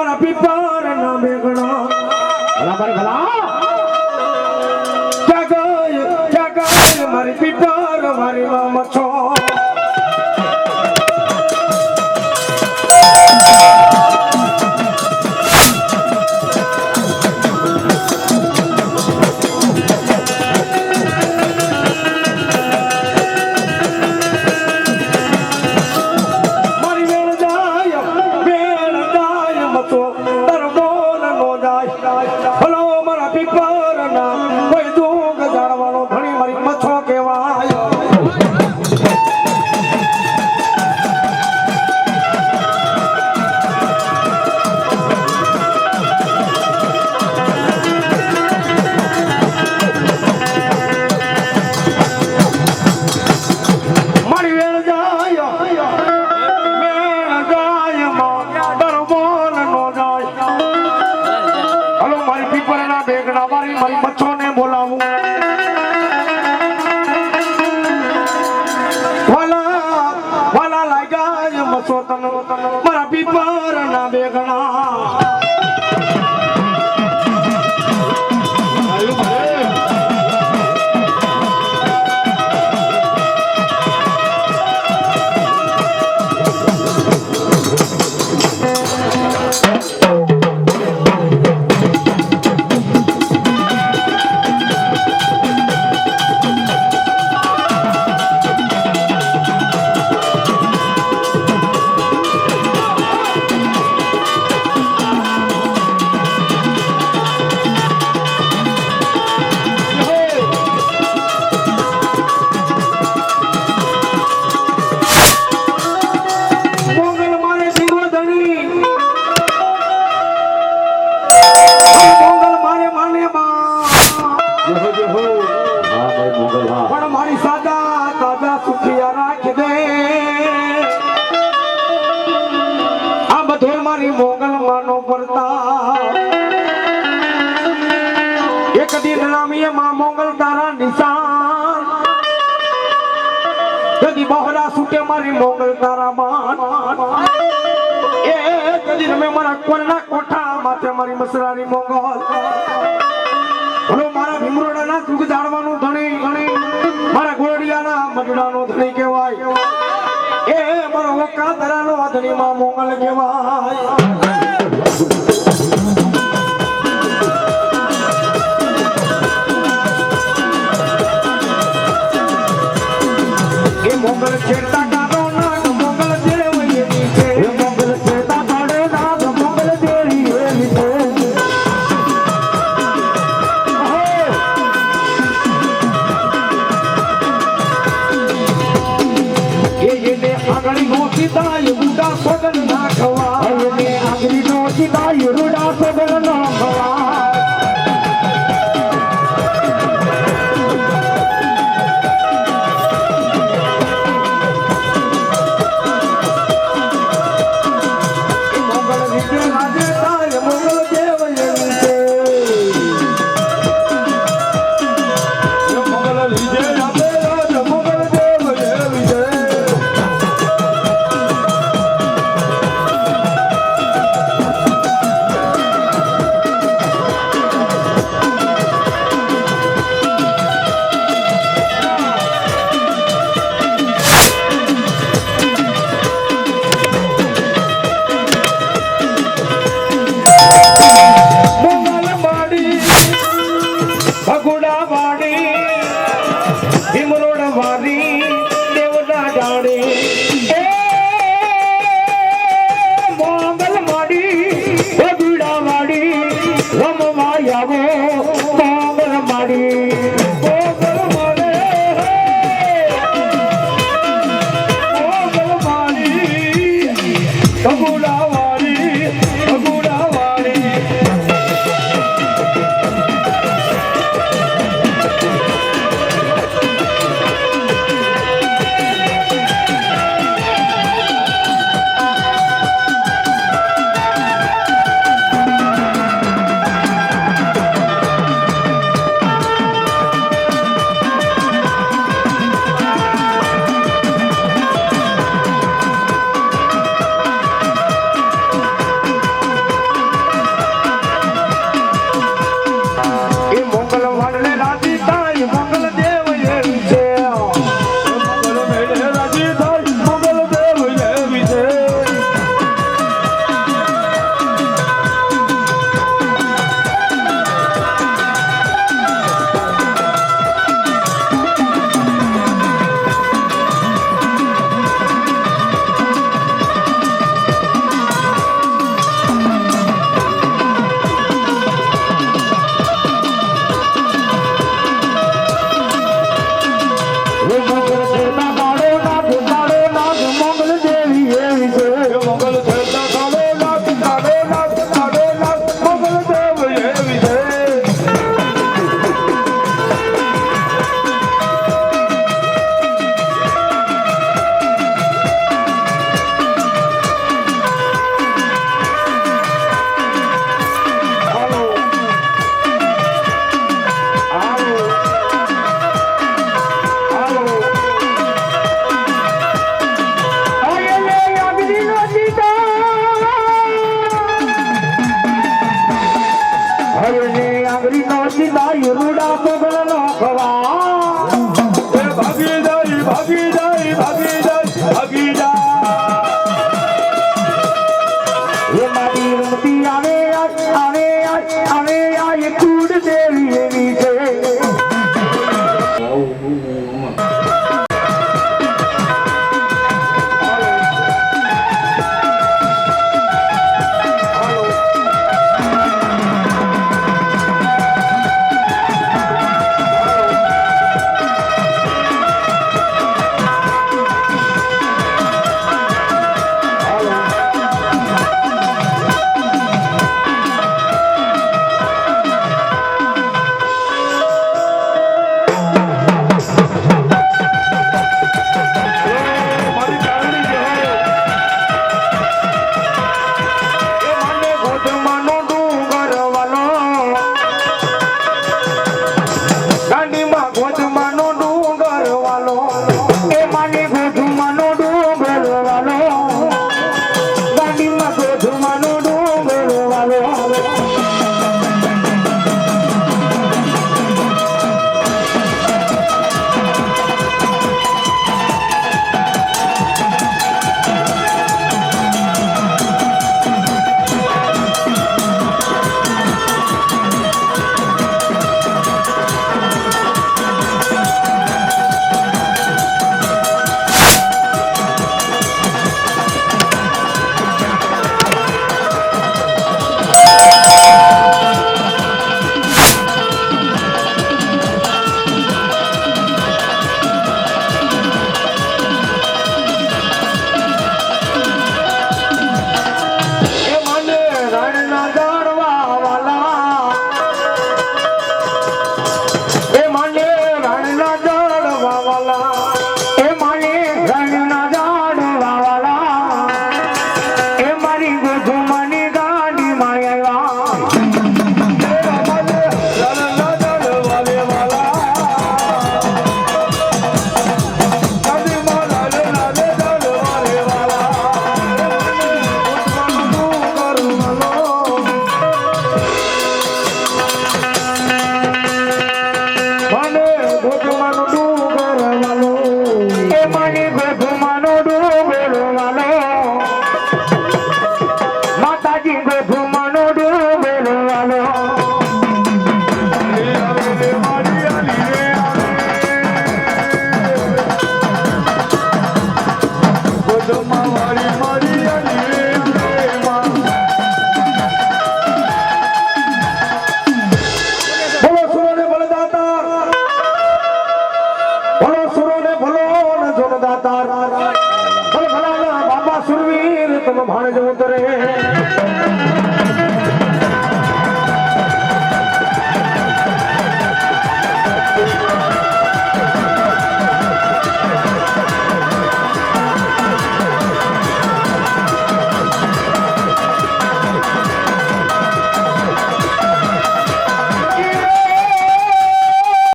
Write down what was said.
મારા પીપર ના બેગણા બરાબર ભલા જગય મારી પીપર મારી મામા છો મારા પીપર ના બેગણા એક દિન નામીએ માં મોગલ તારા નિશાન કદી બહોરા છૂટે મારી મોગલ તારા માન એ કદી મેં મારા કોરના કોઠા માથે મારી મસરારી મોગલ ભલો મારા ભીમરોડાના સુખ જાણવાનું ધણી મારા ગોળિયાના મજડાનો ધણી કહેવાય એ મારો ઓકા તરાનો ધણી માં મોગલ કહેવાય મોગલ છેડતા કાઢો નાગ મોગલ દેવી છે મોગલ છેડતા કાઢો નાગ મોગલ દેવી છે એને આગળી નો સીધાય રૂડા સોગન ના ખવા એને આગળી નો સીધાય રૂડા સોગન ના ખવા સંતો નો દાતાર ભલે ભલાના બાબા સુરવીર તમે ભાણે જવું તરે